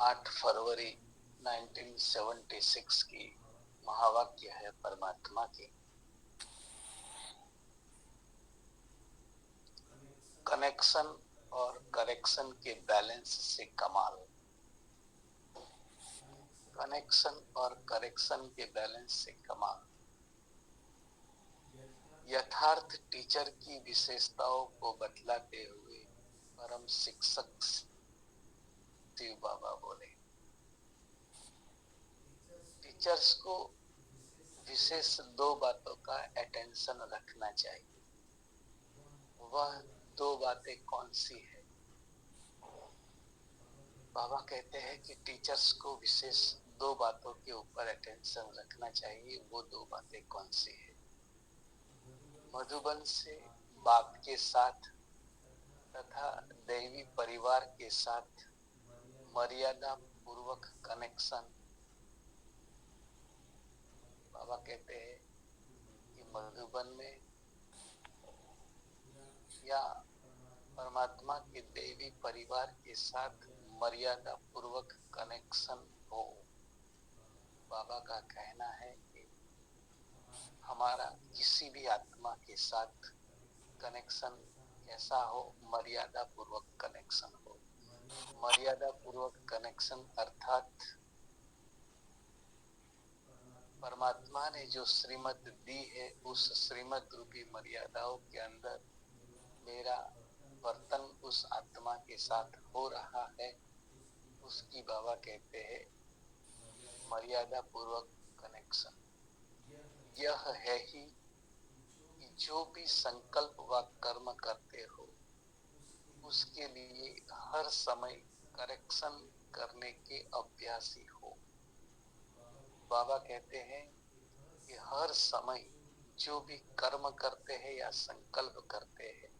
8 फरवरी 1976 की महावाक्य है परमात्मा की, कनेक्शन और करेक्शन के बैलेंस से कमाल। कनेक्शन और करेक्शन के बैलेंस से कमाल। यथार्थ टीचर की विशेषताओं को बतलाते हुए परम शिक्षक शिव बाबा बोले, टीचर्स को विशेष दो बातों का अटेंशन रखना चाहिए। वह दो बातें कौन सी है? बाबा कहते हैं कि टीचर्स को विशेष दो बातों के ऊपर अटेंशन रखना चाहिए। वो दो बातें कौन सी है? मधुबन से बाप के साथ तथा दैवी परिवार के साथ मर्यादा पूर्वक कनेक्शन। बाबा कहते हैं कि मधुबन में या परमात्मा के देवी परिवार के साथ मर्यादा पूर्वक कनेक्शन हो। बाबा का कहना है कि हमारा किसी भी आत्मा के साथ कनेक्शन कैसा हो? मर्यादा पूर्वक कनेक्शन हो। मर्यादा पूर्वक कनेक्शन अर्थात परमात्मा ने जो श्रीमत दी है, उस श्रीमत रूपी मर्यादाओं के अंदर मेरा वर्तन उस आत्मा के साथ हो रहा है, उसकी बाबा कहते हैं मर्यादा पूर्वक कनेक्शन। यह है ही कि जो भी संकल्प व कर्म करते हो, उसके लिए हर समय करेक्शन करने के अभ्यासी हो। बाबा कहते हैं कि हर समय जो भी कर्म करते हैं या संकल्प करते हैं,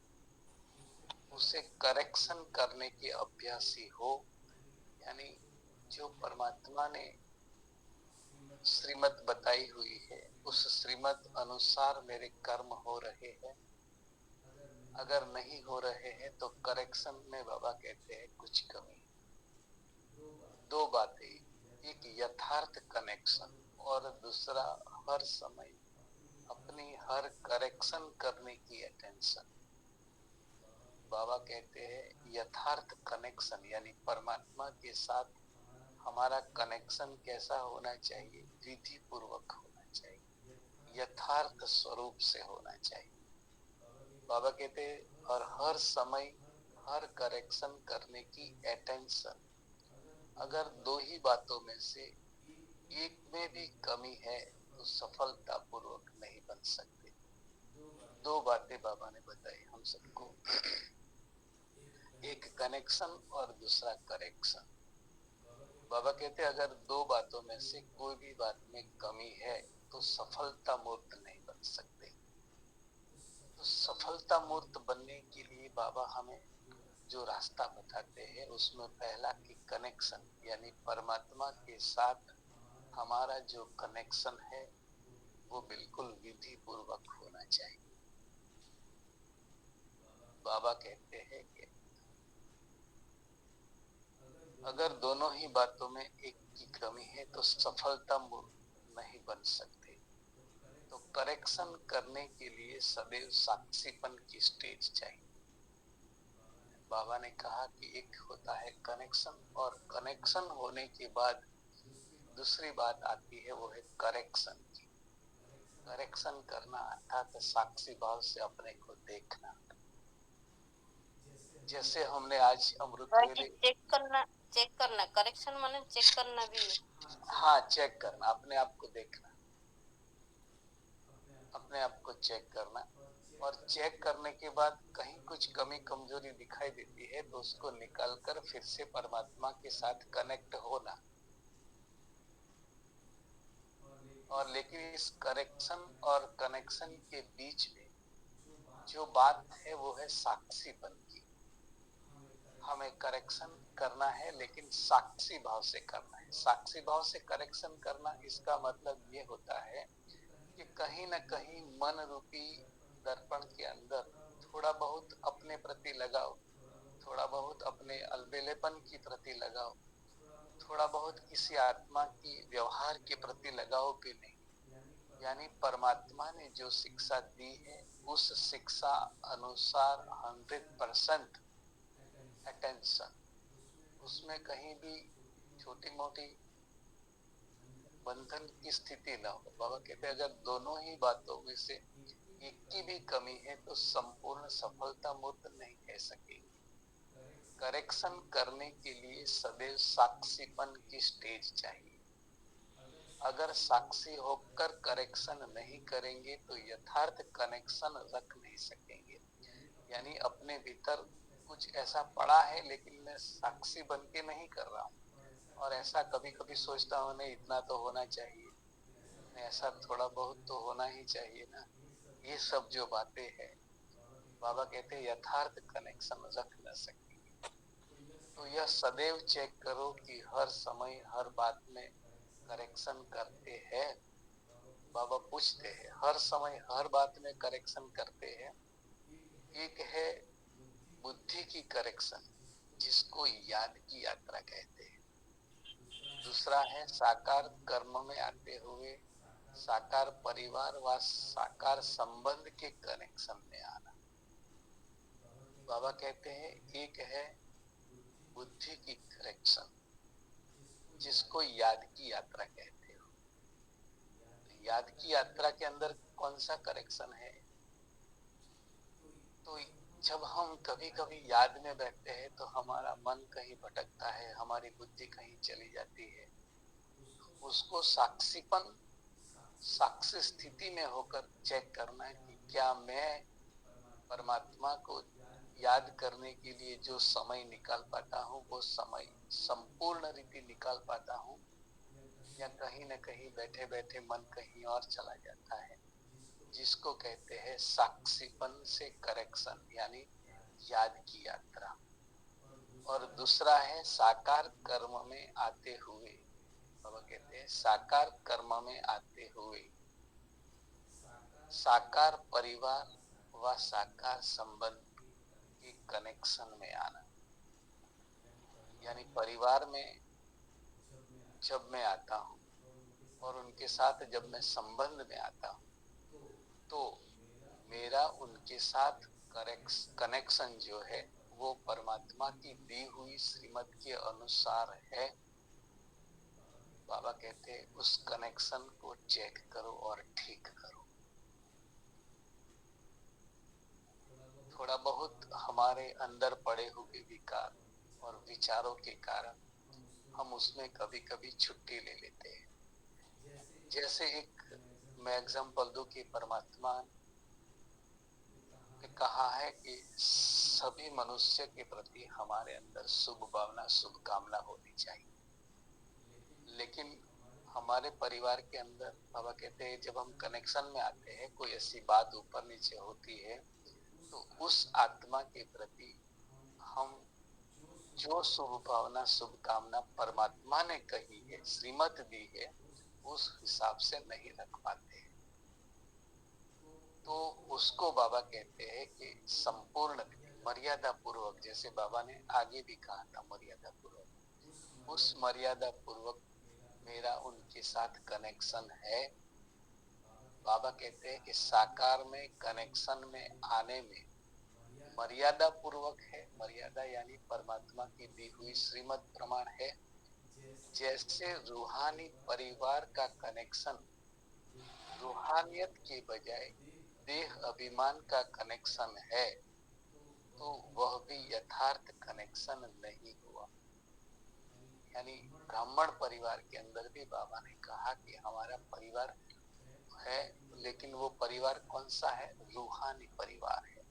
उसे करेक्शन करने के अभ्यासी हो। यानी जो परमात्मा ने श्रीमत बताई हुई है, उस श्रीमत अनुसार मेरे कर्म हो रहे हैं। अगर नहीं हो रहे हैं तो करेक्शन में बाबा कहते हैं कुछ कमी। दो बातें, एक यथार्थ कनेक्शन और दूसरा हर समय अपनी हर करेक्शन करने की अटेंशन। बाबा कहते हैं यथार्थ कनेक्शन यानी परमात्मा के साथ हमारा कनेक्शन कैसा होना चाहिए? विधि पूर्वक होना चाहिए, यथार्थ स्वरूप से होना चाहिए। बाबा कहते हैं और हर समय हर करेक्शन करने की अटेंशन। अगर दो ही बातों में से एक में भी कमी है तो सफलता पूर्वक नहीं बन सकते। दो बातें बाबा ने बताई हम सबको, एक कनेक्शन और दूसरा करेक्शन। बाबा कहते अगर दो बातों में से कोई भी बात में कमी है तो सफलता मूर्त नहीं बन सकते। तो सफलता मूर्त बनने के लिए बाबा हमें जो रास्ता बताते हैं, उसमें पहला की कनेक्शन यानी परमात्मा के साथ हमारा जो कनेक्शन है वो बिल्कुल विधि पूर्वक होना चाहिए। बाबा कहते हैं कि अगर दोनों ही बातों में एक की कमी है तो सफलता नहीं बन सकते। तो करेक्शन करने के लिए सदैव साक्षीपन की स्टेज चाहिए। बाबा ने कहा कि एक होता है कनेक्शन और कनेक्शन होने के बाद दूसरी बात आती है, वो है करेक्शन की। करेक्शन करना अर्थात साक्षी भाव से अपने को देखना। जैसे हमने आज अमृत वेले चेक करना करेक्शन माने चेक करना भी। हाँ, चेक करना, अपने आप को देखना, अपने आप को चेक करना। और चेक करने के बाद कहीं कुछ कमी कमजोरी दिखाई देती है तो उसको निकाल कर फिर से परमात्मा के साथ कनेक्ट होना। और लेकिन इस करेक्शन और कनेक्शन के बीच में जो बात है वो है साक्षीपन की। हमें करेक्शन करना है लेकिन साक्षी भाव से करना है। साक्षी भाव से करेक्शन करना, इसका मतलब ये होता है कि कहीं न कहीं मन रूपी दर्पण के अंदर थोड़ा बहुत अपने प्रति लगाओ, थोड़ा बहुत अपने अलबेलेपन की प्रति लगाओ, थोड़ा बहुत किसी आत्मा की व्यवहार के प्रति लगाव भी नहीं, यानी परमात्मा ने जो शिक्षा दी है उस शिक्षा अनुसार 100% अटेंशन, उसमें कहीं भी छोटी मोटी बंधन की स्थिति न हो। बाबा कहते हैं अगर दोनों ही बातों में से एक की भी कमी है तो संपूर्ण सफलता मूर्त नहीं कह सकेंगे। करेक्शन करने के लिए सदैव साक्षीपन की स्टेज चाहिए। अगर साक्षी होकर करेक्शन नहीं करेंगे तो यथार्थ कनेक्शन रख नहीं सकेंगे। यानी अपने भीतर कुछ ऐसा पड़ा है लेकिन मैं साक्षी बन के नहीं कर रहा हूँ, और ऐसा कभी कभी सोचता हूँ नहीं इतना तो होना चाहिए, ऐसा थोड़ा बहुत तो होना ही चाहिए ना। ये सब जो बातें हैं बाबा कहते हैं यथार्थ कनेक्शन रख न सकेंगे। तो यह सदैव चेक करो कि हर समय हर बात में करेक्शन करते हैं। बाबा पूछते हैं हर समय हर बात में करेक्शन करते हैं। एक है बुद्धि की करेक्शन जिसको याद की यात्रा कहते हैं। दूसरा है साकार कर्म में आते हुए साकार परिवार व साकार संबंध के कनेक्शन में आना। बाबा कहते हैं एक है बुद्धि की करेक्शन जिसको याद की यात्रा कहते हो। याद की यात्रा के अंदर कौन सा करेक्शन है? तो जब हम कभी कभी याद में बैठते हैं तो हमारा मन कहीं भटकता है, हमारी बुद्धि कहीं चली जाती है। उसको साक्षी स्थिति में होकर चेक करना है कि क्या मैं परमात्मा को याद करने के लिए जो समय निकाल पाता हूँ वो समय संपूर्ण रीति निकाल पाता हूँ, या कहीं न कहीं बैठे बैठे मन कहीं और चला जाता है, जिसको कहते हैं साक्षीपन से करेक्शन यानी याद की यात्रा। और दूसरा है साकार कर्म में आते हुए, बाबा कहते हैं साकार कर्म में आते हुए साकार परिवार व साकार संबंध के कनेक्शन में आना। यानी परिवार में जब मैं आता हूँ और उनके साथ जब मैं संबंध में आता हूँ तो मेरा उनके साथ कनेक्शन जो है वो परमात्मा की दी हुई श्रीमत के अनुसार है। बाबा कहते हैं उस कनेक्शन को चेक करो और ठीक करो। थोड़ा बहुत हमारे अंदर पड़े हुए विकार और विचारों के कारण हम उसमें कभी कभी छुट्टी ले लेते हैं। जैसे एक मैं एग्जाम्पल दूं कि परमात्मा ने कहा है कि सभी मनुष्य के प्रति हमारे अंदर शुभ भावना शुभ कामना होनी चाहिए, लेकिन हमारे परिवार के अंदर बाबा कहते हैं जब हम कनेक्शन में आते हैं कोई ऐसी बात ऊपर नीचे होती है तो उस आत्मा के प्रति हम जो शुभ भावना शुभ कामना परमात्मा ने कही है श्रीमत दी है उस हिसाब से नहीं रख पाते हैं। तो उसको बाबा कहते हैं कि संपूर्ण मर्यादा पूर्वक, जैसे बाबा ने आगे भी कहा था मर्यादा पूर्वक, उस मर्यादा पूर्वक मेरा उनके साथ कनेक्शन है। बाबा कहते हैं कि साकार में कनेक्शन में आने में मर्यादा पूर्वक है। मर्यादा यानी परमात्मा की दी हुई श्रीमत प्रमाण है। जैसे रूहानी परिवार का कनेक्शन रूहानियत के बजाय देह अभिमान का कनेक्शन है, तो वह भी यथार्थ कनेक्शन नहीं हुआ। यानी ब्राह्मण परिवार के अंदर भी बाबा ने कहा कि हमारा परिवार है, लेकिन वो परिवार कौन सा है? रूहानी परिवार है।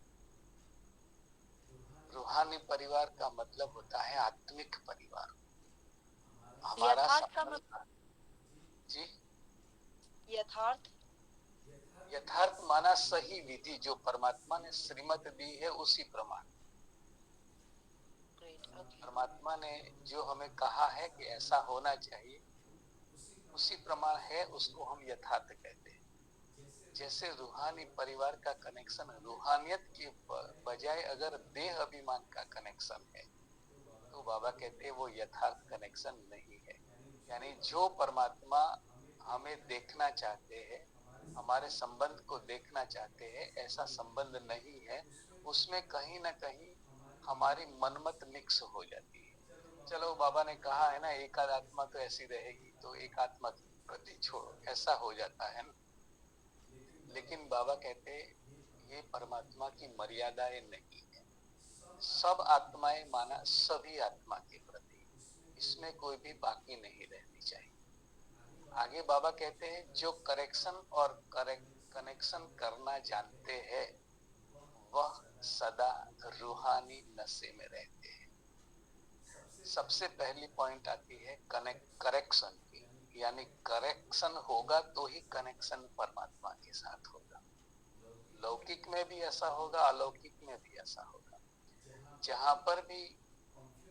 रूहानी परिवार का मतलब होता है आत्मिक परिवार। हमारा जी यथार्थ माना सही विधि जो परमात्मा ने श्रीमत दी है उसी प्रमाण। परमात्मा ने जो हमें कहा है कि ऐसा होना चाहिए उसी प्रमाण है, उसको हम यथार्थ कहते हैं। जैसे रूहानी परिवार का कनेक्शन रूहानियत के बजाय अगर देह अभिमान का कनेक्शन है तो तो बाबा कहते हैं वो यथार्थ कनेक्शन नहीं है। यानी जो परमात्मा हमें देखना चाहते हैं, हमारे संबंध को देखना चाहते हैं, ऐसा संबंध नहीं है। उसमें कहीं ना कहीं हमारी मनमत मिक्स हो जाती है। चलो बाबा ने कहा है ना एक आत्मा तो ऐसी रहेगी, तो एक आत्मा के प्रति छोड़ो, ऐसा हो जाता है ना। लेकिन बाबा कहते ये परमात्मा की मर्यादाएं नहीं है। सब आत्माएं माना सभी आत्मा के प्रति, इसमें कोई भी बाकी नहीं रहनी चाहिए। आगे बाबा कहते हैं जो करेक्शन और कनेक्शन करना जानते हैं वह सदा रूहानी नशे में रहते हैं। सबसे पहली पॉइंट आती है करेक्शन की, यानी करेक्शन होगा तो ही कनेक्शन परमात्मा के साथ होगा। लौकिक में भी ऐसा होगा, अलौकिक में भी ऐसा होगा। जहां पर भी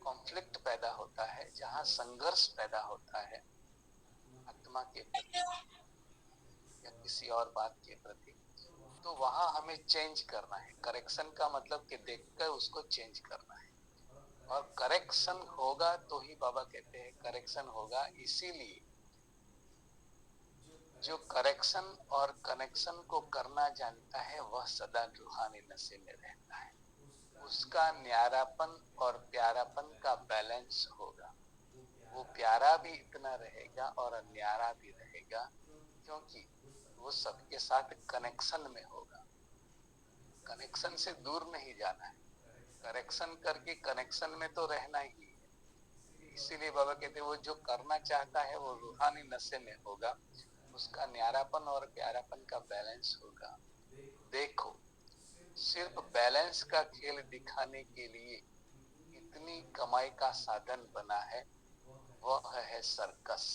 कॉन्फ्लिक्ट पैदा होता है, जहां संघर्ष पैदा होता है आत्मा के प्रति या किसी और बात के प्रति, तो वहां हमें चेंज करना है। करेक्शन का मतलब कि देखकर उसको चेंज करना है, और करेक्शन होगा तो ही बाबा कहते हैं करेक्शन होगा। इसीलिए जो करेक्शन और कनेक्शन को करना जानता है वह सदा रूहानी नशे में रहता है। उसका न्यारापन और प्यारापन का बैलेंस होगा। वो प्यारा भी इतना रहेगा और न्यारा भी रहेगा, क्योंकि वो सबके साथ कनेक्शन में होगा। कनेक्शन से दूर नहीं जाना है, करेक्शन करके कनेक्शन में तो रहना ही है। इसीलिए बाबा कहते हैं वो जो करना चाहता है वो रूहानी नशे में होगा, उसका न्यारापन और प्यारापन का बैलेंस होगा। देखो सिर्फ बैलेंस का खेल दिखाने के लिए इतनी कमाई का साधन बना है, वह है सर्कस।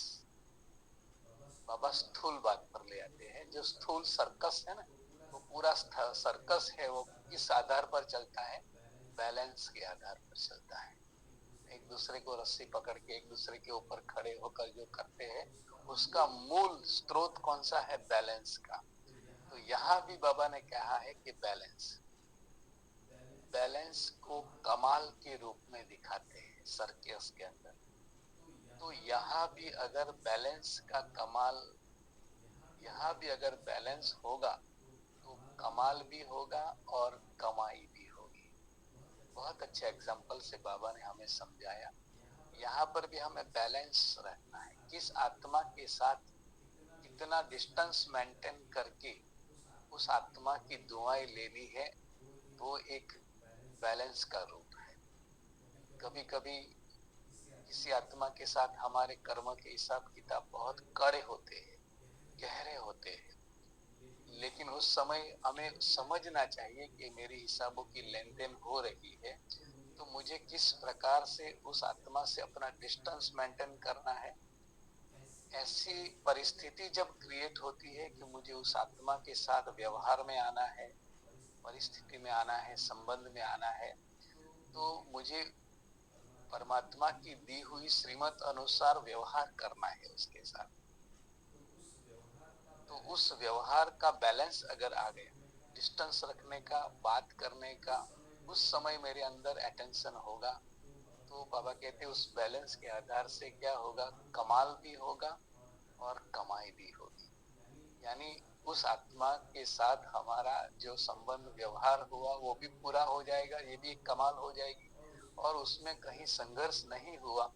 बाबा स्थूल बात पर ले आते हैं। जो स्थूल सर्कस है ना, वो पूरा सर्कस है, वो किस आधार पर चलता है? बैलेंस के आधार पर चलता है। एक दूसरे को रस्सी पकड़ के एक दूसरे के ऊपर खड़े होकर जो करते हैं, उसका मूल स्रोत कौन सा है? बैलेंस का। तो यहाँ भी बाबा ने कहा है कि बैलेंस को कमाल के रूप में दिखाते हैं सर्कस के अंदर। तो यहाँ भी अगर बैलेंस का कमाल, यहाँ भी अगर बैलेंस होगा तो कमाल भी होगा और कमाई भी होगी। बहुत अच्छे एग्जाम्पल से बाबा ने हमें समझाया। यहाँ पर भी हमें बैलेंस रखना है। किस आत्मा के साथ कितना डिस्टेंस मेंटेन करके उस आत्मा की दुआएं लेनी है, वो एक बैलेंस का रूप है। कभी कभी किसी आत्मा के साथ हमारे कर्म के हिसाब किताब बहुत कड़े होते हैं, गहरे होते हैं, लेकिन उस समय हमें समझना चाहिए कि मेरे हिसाबों की लेन देन हो रही है, तो मुझे किस प्रकार से उस आत्मा से अपना डिस्टेंस मेंटेन करना है। ऐसी परिस्थिति जब क्रिएट होती है कि मुझे उस आत्मा के साथ व्यवहार में आना है, परिस्थिति में आना है, संबंध में आना है, तो मुझे परमात्मा की दी हुई श्रीमत अनुसार व्यवहार करना है उसके साथ। तो उस व्यवहार का बैलेंस अगर आ गया, डिस्टेंस रखने का, बात करने का, उस समय मेरे अंदर अटेंशन होगा, तो बाबा कहते हैं उस बैलेंस के आधार से क्या होगा? कमाल भी होगा और कमाई भी होगी। यानी उस आत्मा के साथ हमारा जो संबंध व्यवहार हुआ वो भी पूरा हो जाएगा, ये भी एक कमाल हो जाएगी, और उसमें कहीं संघर्ष नहीं हुआ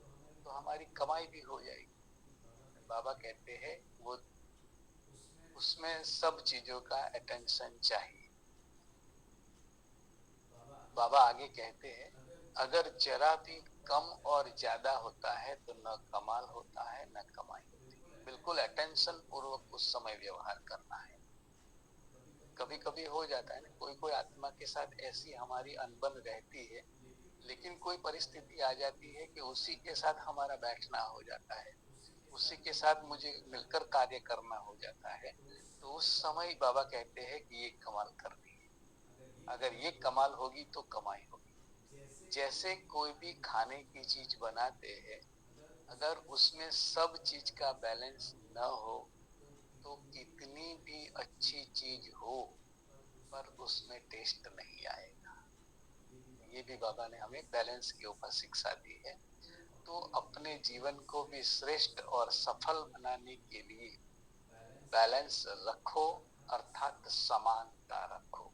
तो हमारी कमाई भी हो जाएगी। बाबा कहते हैं वो उसमें सब चीजों का अटेंशन चाहिए। बाबा आगे कहते हैं अगर जरा भी कम और ज्यादा होता है तो न कमाल होता है न कमाई होती है। बिल्कुल अटेंशन पूर्वक उस समय व्यवहार करना है। कभी कभी हो जाता है ना, कोई कोई आत्मा के साथ ऐसी हमारी अनबन रहती है, लेकिन कोई परिस्थिति आ जाती है कि उसी के साथ हमारा बैठना हो जाता है, उसी के साथ मुझे मिलकर कार्य करना हो जाता है, तो उस समय बाबा कहते हैं कि ये कमाल करनी है। अगर ये कमाल होगी तो कमाई होगी। जैसे कोई भी खाने की चीज बनाते हैं, अगर उसमें सब चीज का बैलेंस न हो तो कितनी भी अच्छी चीज हो पर उसमें टेस्ट नहीं आएगा। ये भी बाबा ने हमें बैलेंस के ऊपर शिक्षा दी है। तो अपने जीवन को भी श्रेष्ठ और सफल बनाने के लिए बैलेंस रखो, अर्थात समानता रखो।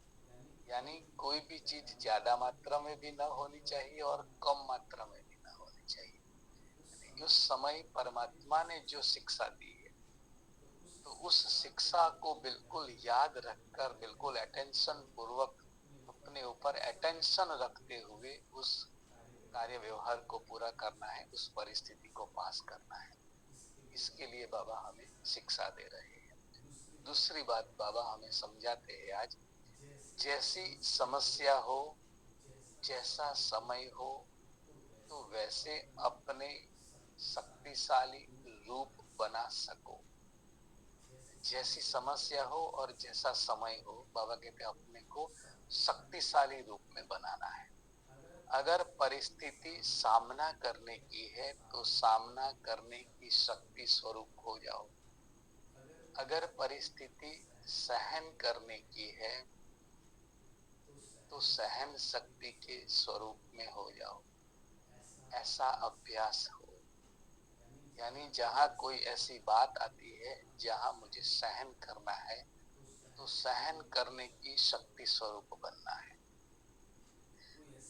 यानी कोई भी चीज ज्यादा मात्रा में भी ना होनी चाहिए और कम मात्रा में भी ना होनी चाहिए। उस समय परमात्मा ने जो शिक्षा दी है, तो उस शिक्षा को बिल्कुल याद रखकर, बिल्कुल अटेंशन पूर्वक अपने ऊपर अटेंशन रखते हुए उस कार्य व्यवहार को पूरा करना है, उस परिस्थिति को पास करना है। इसके लिए बाबा हमें शिक्षा दे रहे हैं। दूसरी बात बाबा हमें समझाते हैं आज, जैसी समस्या हो, जैसा समय हो, तो वैसे अपने शक्तिशाली रूप बना सको। जैसी समस्या हो और जैसा समय हो, बाबा कहते हैं अपने को शक्तिशाली रूप में बनाना है। अगर परिस्थिति सामना करने की है तो सामना करने की शक्ति स्वरूप हो जाओ। अगर परिस्थिति सहन करने की है तो सहन शक्ति के स्वरूप में हो जाओ। ऐसा अभ्यास हो। यानी जहां कोई ऐसी बात आती है जहां मुझे सहन करना है, तो सहन करने की शक्ति स्वरूप बनना है।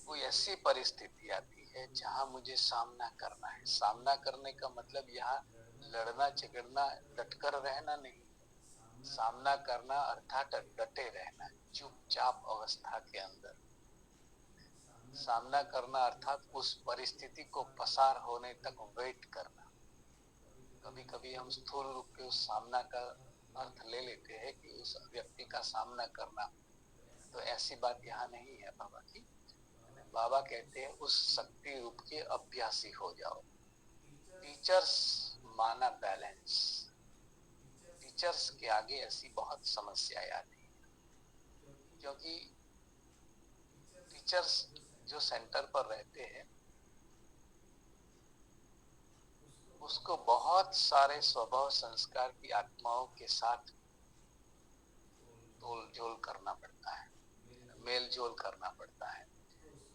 कोई ऐसी परिस्थिति आती है जहां मुझे सामना करना है, सामना करने का मतलब यहाँ लड़ना झगड़ना डटकर रहना नहीं, सामना करना अर्थात डटे रहना, चुपचाप अवस्था के अंदर सामना करना, अर्थात उस परिस्थिति को पसार होने तक वेट करना। कभी कभी हम स्थूल रूप के उस सामना का अर्थ ले लेते हैं कि उस व्यक्ति का सामना करना, तो ऐसी बात यहाँ नहीं है बाबा की। बाबा कहते हैं उस शक्ति रूप के अभ्यासी हो जाओ। टीचर्स माना बैलेंस। टीचर्स के आगे ऐसी बहुत समस्याएं आती है, क्योंकि टीचर्स जो सेंटर पर रहते हैं उसको बहुत सारे स्वभाव संस्कार की आत्माओं के साथ तोल जोल करना पड़ता है, मेल जोल करना पड़ता है।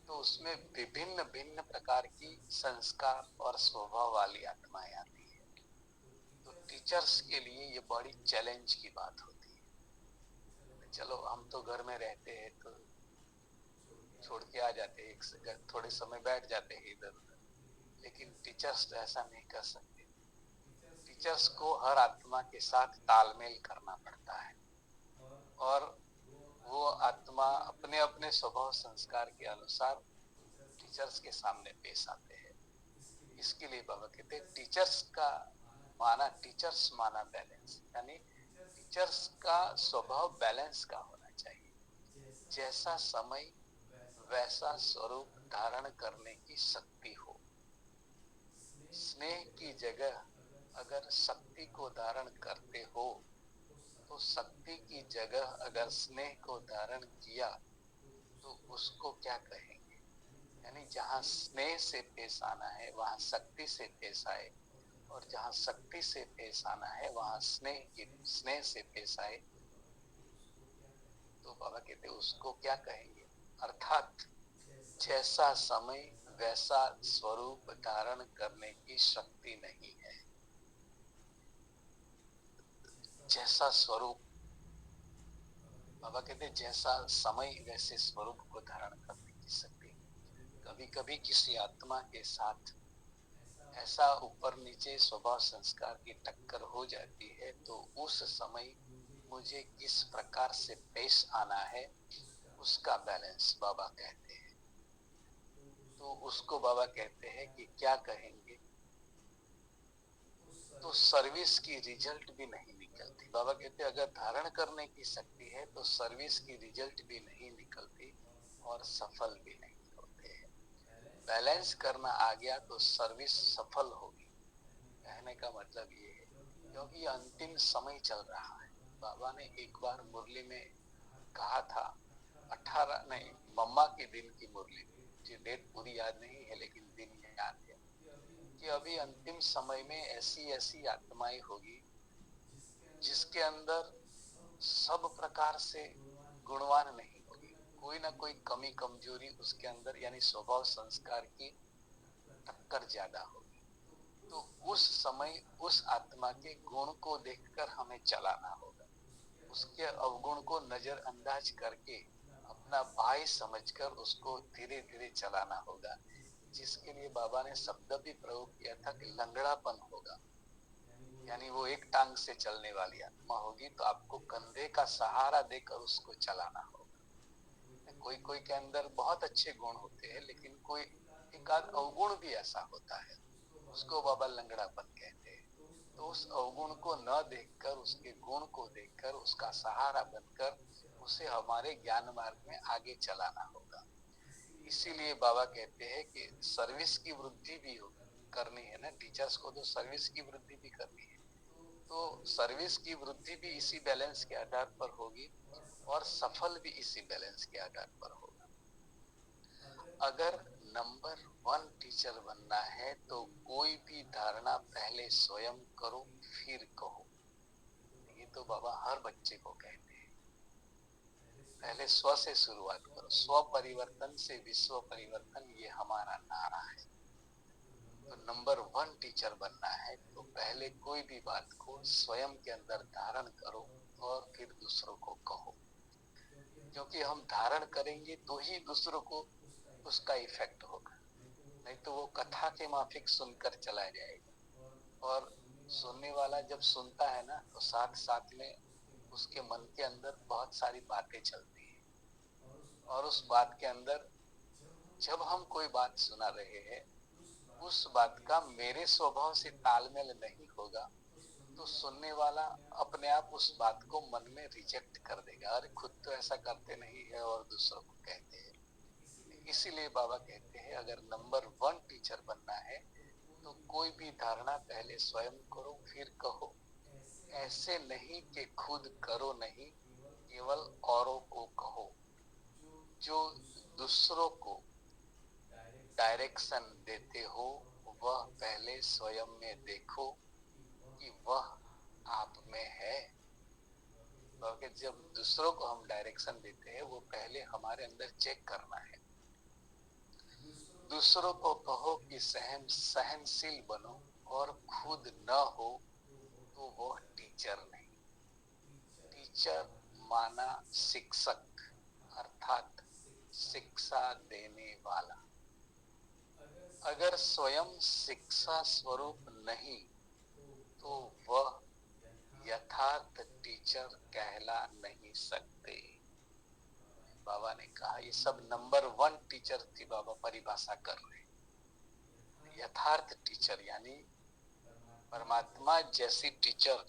तो उसमें विभिन्न भिन्न प्रकार की संस्कार और स्वभाव वाली आत्माएं आती है। तो टीचर्स के लिए ये बड़ी चैलेंज की बात होती है। चलो हम तो घर में रहते हैं तो छोड़ के आ जाते हैं, थोड़े समय बैठ जाते हैं इधर उधर, लेकिन टीचर्स तो ऐसा नहीं कर सकते। टीचर्स को हर आत्मा के साथ तालमेल करना पड़ता है और वो आत्मा अपने अपने स्वभाव संस्कार के अनुसार टीचर्स के सामने पेश आते हैं। इसके लिए बाबा कहते हैं टीचर्स माना बैलेंस, यानी टीचर्स का स्वभाव बैलेंस का होना चाहिए। जैसा समय वैसा स्वरूप धारण करने की शक्ति हो। स्नेह की जगह अगर शक्ति को धारण करते हो, तो शक्ति की जगह अगर स्नेह को धारण किया तो उसको क्या कहेंगे। यानी जहां स्नेह से पेश आना है वहां शक्ति से पेश आए, और जहां शक्ति से पेश आना है वहां स्नेह से पेश आए, तो बाबा कहते उसको क्या कहेंगे। अर्थात जैसा समय वैसा स्वरूप धारण करने की शक्ति नहीं है। जैसा स्वरूप, बाबा कहते जैसा समय वैसे स्वरूप को धारण करने की शक्ति। कभी कभी किसी आत्मा के साथ ऐसा ऊपर नीचे स्वभाव संस्कार की टक्कर हो जाती है, तो उस समय मुझे किस प्रकार से पेश आना है उसका बैलेंस बाबा कहते हैं। तो उसको बाबा कहते हैं कि क्या कहेंगे, तो सर्विस की रिजल्ट भी नहीं निकलती। बाबा कहते हैं अगर धारण करने की शक्ति है तो सर्विस की रिजल्ट भी नहीं निकलती और सफल भी नहीं होते हैं। बैलेंस करना आ गया तो सर्विस सफल होगी। कहने का मतलब ये है, क्योंकि अंतिम समय चल रहा है। बाबा ने एक बार मुरली में कहा था, 18 नहीं, मम्मा के दिन की मुरली, मुझे डेट पूरी याद नहीं है लेकिन दिन याद है, कि अभी अंतिम समय में ऐसी ऐसी आत्माएं होगी जिसके अंदर सब प्रकार से गुणवान नहीं होगी। कोई ना कोई कमी कमजोरी उसके अंदर यानी स्वभाव संस्कार की टक्कर ज्यादा होगी। तो उस समय उस आत्मा के गुण को देखकर हमें चलाना होगा, उसके अवगुण को नजरअंदाज करके अपना भाई समझकर उसको धीरे धीरे चलाना होगा। जिसके लिए बाबा ने शब्द भी प्रयोग किया था कि लंगड़ापन होगा, यानी वो एक टांग से चलने वाली आत्मा होगी, तो आपको कंधे का सहारा देकर उसको चलाना होगा। कोई कोई के अंदर बहुत अच्छे गुण होते हैं, लेकिन कोई एक आध अवगुण भी ऐसा होता है, उसको बाबा लंगड़ापन कहते हैं। तो उस अवगुण को न देखकर, उसके गुण को देखकर उसका सहारा बनकर उसे हमारे ज्ञान मार्ग में आगे चलाना होगा। इसीलिए बाबा कहते हैं कि सर्विस की वृद्धि भी करनी है ना, टीचर्स को तो सर्विस की वृद्धि भी करनी है। तो सर्विस की वृद्धि भी इसी बैलेंस के आधार पर होगी और सफल भी इसी बैलेंस के आधार पर होगा। अगर नंबर 1 टीचर बनना है तो कोई भी धारणा पहले स्वयं करो फिर कहो। ये तो बाबा हर बच्चे को कहते हैं, पहले स्व से शुरुआत करो, स्व परिवर्तन से विश्व परिवर्तन, ये हमारा नारा है। तो नंबर 1 टीचर बनना है तो पहले कोई भी बात को स्वयं के अंदर धारण करो और फिर दूसरों को कहो, क्योंकि हम धारण करेंगे तो ही दूसरों को उसका इफेक्ट होगा, नहीं तो वो कथा के माफिक सुनकर चला जाएगा। और सुनने वाला जब सुनता है ना, तो साथ साथ में उसके मन के अंदर बहुत सारी बातें चलती है, और उस बात के अंदर जब हम कोई बात सुना रहे हैं, उस बात का मेरे स्वभाव से तालमेल नहीं होगा, तो सुनने वाला अपने आप उस बात को मन में रिजेक्ट कर देगा, अरे खुद तो ऐसा करते नहीं है और दूसरों को कहते हैं। इसीलिए बाबा कहते हैं अगर नंबर 1 टीचर बनना है तो कोई भी धारणा पहले स्वयं करो फिर कहो। ऐसे नहीं कि खुद करो नहीं, केवल औरों को कहो। जो दूसरों को डायरेक्शन देते हो वह पहले स्वयं में देखो कि वह आप में है। क्योंकि जब दूसरों को हम डायरेक्शन देते हैं वो पहले हमारे अंदर चेक करना है। दूसरों को कहो कि सहनशील बनो और खुद न हो तो वो टीचर नहीं। टीचर माना शिक्षक अर्थात शिक्षा देने वाला। अगर स्वयं शिक्षा स्वरूप नहीं तो वह यथार्थ टीचर कहला नहीं सकते। बाबा ने कहा ये सब नंबर 1 टीचर की बाबा परिभाषा कर रहे हैं। यथार्थ टीचर यानी परमात्मा जैसी टीचर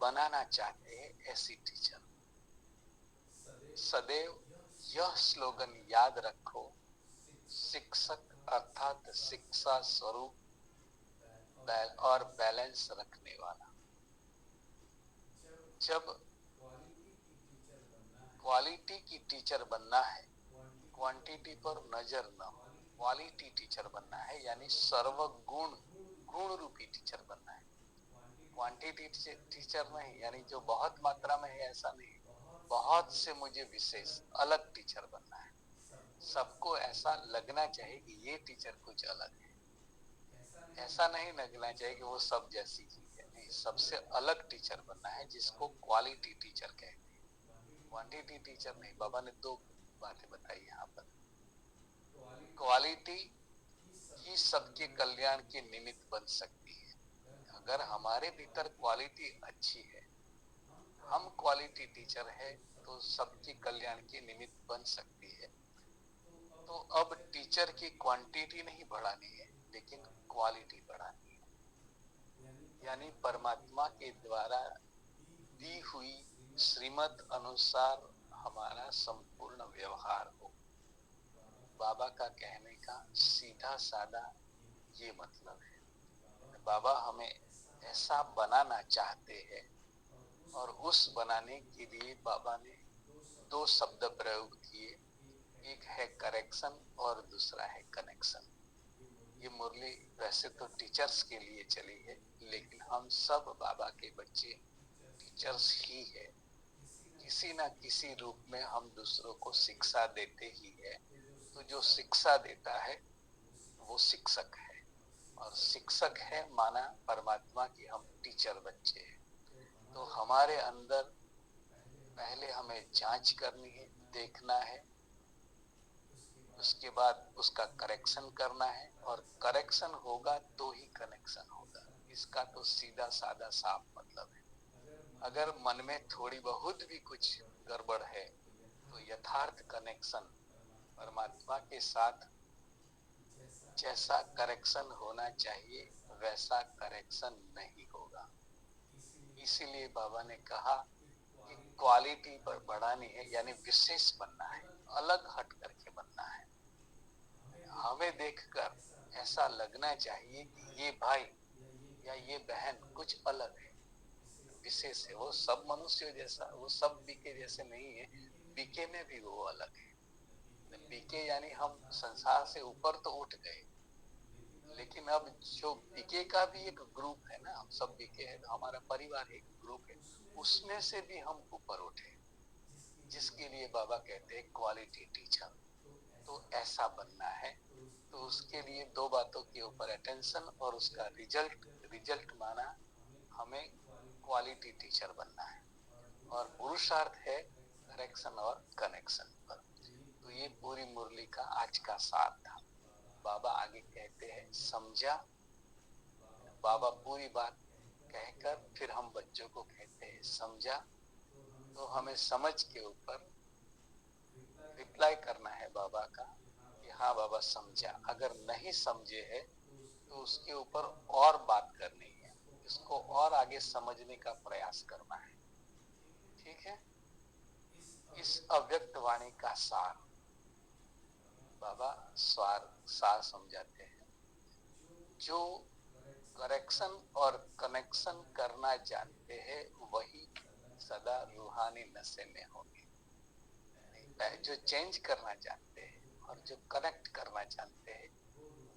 बनाना चाहते हैं, ऐसी टीचर। सदैव यह स्लोगन याद रखो, शिक्षक अर्थात शिक्षा स्वरूप और बैलेंस रखने वाला। जब क्वालिटी की टीचर बनना है, क्वांटिटी पर नजर न हो, क्वालिटी टीचर बनना है यानी सर्वगुण गुण रूपी टीचर बनना है। क्वांटिटी टीचर नहीं, यानी जो बहुत मात्रा में है ऐसा नहीं, बहुत से मुझे विशेष अलग टीचर बनना है। सबको ऐसा लगना चाहिए कि ये टीचर कुछ अलग है, ऐसा नहीं लगना चाहिए कि वो सब जैसी चीज है। नहीं, सबसे अलग टीचर बनना है जिसको क्वालिटी टीचर कहते हैं, क्वांटिटी टीचर नहीं। बाबा ने 2 बातें बताई यहाँ पर। क्वालिटी ही सबके कल्याण के निमित्त बन सकती है। अगर हमारे भीतर क्वालिटी अच्छी है, हम क्वालिटी टीचर है, तो सबके कल्याण के निमित्त बन सकती है। तो अब टीचर की क्वांटिटी नहीं बढ़ानी है, लेकिन क्वालिटी बढ़ानी है, यानी परमात्मा के द्वारा दी हुई श्रीमत अनुसार हमारा संपूर्ण व्यवहार हो। बाबा का कहने का सीधा साधा ये मतलब है। बाबा हमें ऐसा बनाना चाहते हैं, और उस बनाने के लिए बाबा ने 2 शब्द प्रयोग किए, एक है करेक्शन और दूसरा है कनेक्शन। ये मुरली वैसे तो टीचर्स के लिए चली है, लेकिन हम सब बाबा के बच्चे टीचर्स ही है, किसी ना किसी रूप में हम दूसरों को शिक्षा देते ही है। तो जो शिक्षा देता है वो शिक्षक है, और शिक्षक है माना परमात्मा की हम टीचर बच्चे हैं। तो हमारे अंदर पहले हमें जांच करनी है, देखना है, उसके बाद उसका करेक्शन करना है, और करेक्शन होगा तो ही कनेक्शन होगा। इसका तो सीधा साधा साफ मतलब है। अगर मन में थोड़ी बहुत भी कुछ गड़बड़ है तो यथार्थ कनेक्शन परमात्मा के साथ जैसा करेक्शन होना चाहिए वैसा करेक्शन नहीं होगा। इसीलिए बाबा ने कहा कि क्वालिटी पर बढ़ानी है, यानी विशेष बनना है, अलग हट करके बनना है। हमें देखकर ऐसा लगना चाहिए कि ये भाई या ये बहन कुछ अलग है, विशेष है। वो सब मनुष्य जैसा, वो सब बीके जैसे नहीं है, बीके में भी वो अलग है। बीके यानी हम संसार से ऊपर तो उठ गए, लेकिन अब जो बीके का भी एक ग्रुप है ना, हम सब बीके हैं तो हमारा परिवार एक ग्रुप है, उसमें से भी हम ऊपर उठे, जिसके लिए बाबा कहते हैं क्वालिटी टीचर। तो ऐसा बनना है। तो उसके लिए दो बातों के ऊपर अटेंशन और उसका रिजल्ट माना हमें क्वालिटी टीचर बनना है, और पुरुषार्थ है करेक्शन और कनेक्शन पर। तो ये पूरी मुरली का आज का सार था। बाबा आगे कहते हैं समझा। बाबा पूरी बात कहकर फिर हम बच्चों को कहते हैं समझा। तो हमें समझ के ऊपर रिप्लाई करना है बाबा का कि हाँ बाबा समझा। अगर नहीं समझे है तो उसके ऊपर और बात करनी है, इसको और आगे समझने का प्रयास करना है। ठीक है। इस अव्यक्त वाणी का सार बाबा सार समझाते हैं। जो करेक्शन और कनेक्शन करना जानते हैं वही सदा रूहानी नशे में होंगे। जो चेंज करना जानते हैं और जो कनेक्ट करना जानते हैं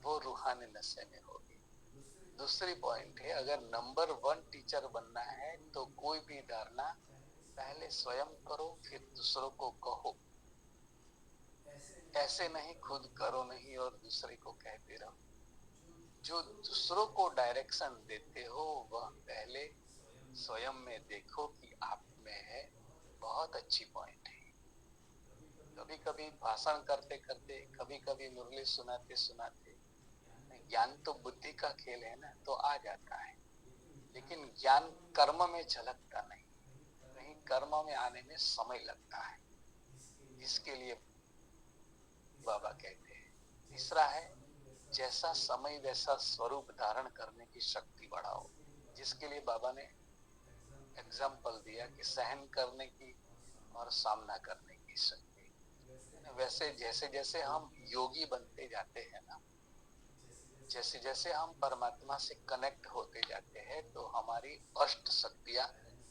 वो रूहानी नशे में होगी। दूसरी पॉइंट है, अगर नंबर 1 टीचर बनना है तो कोई भी धारणा पहले स्वयं करो फिर दूसरों को कहो। ऐसे नहीं खुद करो नहीं और दूसरे को कहते रहो। जो दूसरों को डायरेक्शन देते हो वह पहले स्वयं में देखो कि आप में है। बहुत अच्छी पॉइंट है। कभी कभी भाषण करते करते, कभी कभी मुरली सुनाते सुनाते, ज्ञान तो बुद्धि का खेल है ना, तो आ जाता है, लेकिन ज्ञान कर्म में झलकता नहीं, कहीं कर्म में आने में समय लगता है। इसके लिए बाबा कहते हैं। तीसरा है जैसा समय वैसा स्वरूप धारण करने की शक्ति बढ़ाओ, जिसके लिए बाबा ने एग्जाम्पल दिया कि सहन करने की और सामना करने की शक्ति। वैसे जैसे जैसे हम योगी बनते जाते हैं ना, जैसे जैसे हम परमात्मा से कनेक्ट होते जाते हैं तो हमारी अष्ट शक्तियां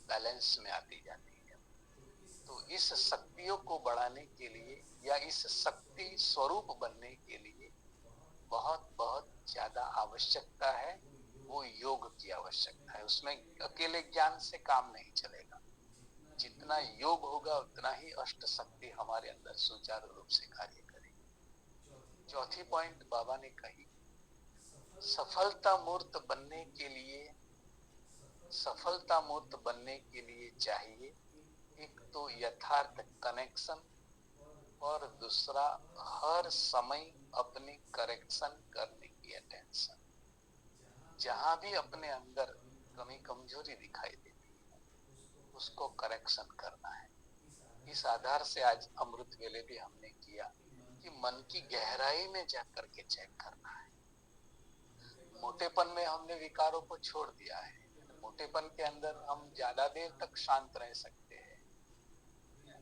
बैलेंस में आती जाती है। तो इस शक्तियों को बढ़ाने के लिए या इस शक्ति स्वरूप बनने के लिए बहुत बहुत ज्यादा आवश्यकता है, वो योग की आवश्यकता है। उसमें अकेले ज्ञान से काम नहीं चलेगा। जितना योग होगा उतना ही अष्ट शक्ति हमारे अंदर सुचारू रूप से कार्य करेगी। चौथी पॉइंट बाबा ने कही, सफलता मूर्त बनने के लिए चाहिए एक तो यथार्थ कनेक्शन, और दूसरा हर समय अपनी करेक्शन करने की अटेंशन। जहां भी अपने अंदर कमी कमजोरी दिखाई देती है उसको करेक्शन करना है। इस आधार से आज अमृत वेले भी हमने किया कि मन की गहराई में जाकर के चेक करना है। मोटेपन में हमने विकारों को छोड़ दिया है। मोटेपन के अंदर हम ज्यादा देर तक शांत रह सकते हैं।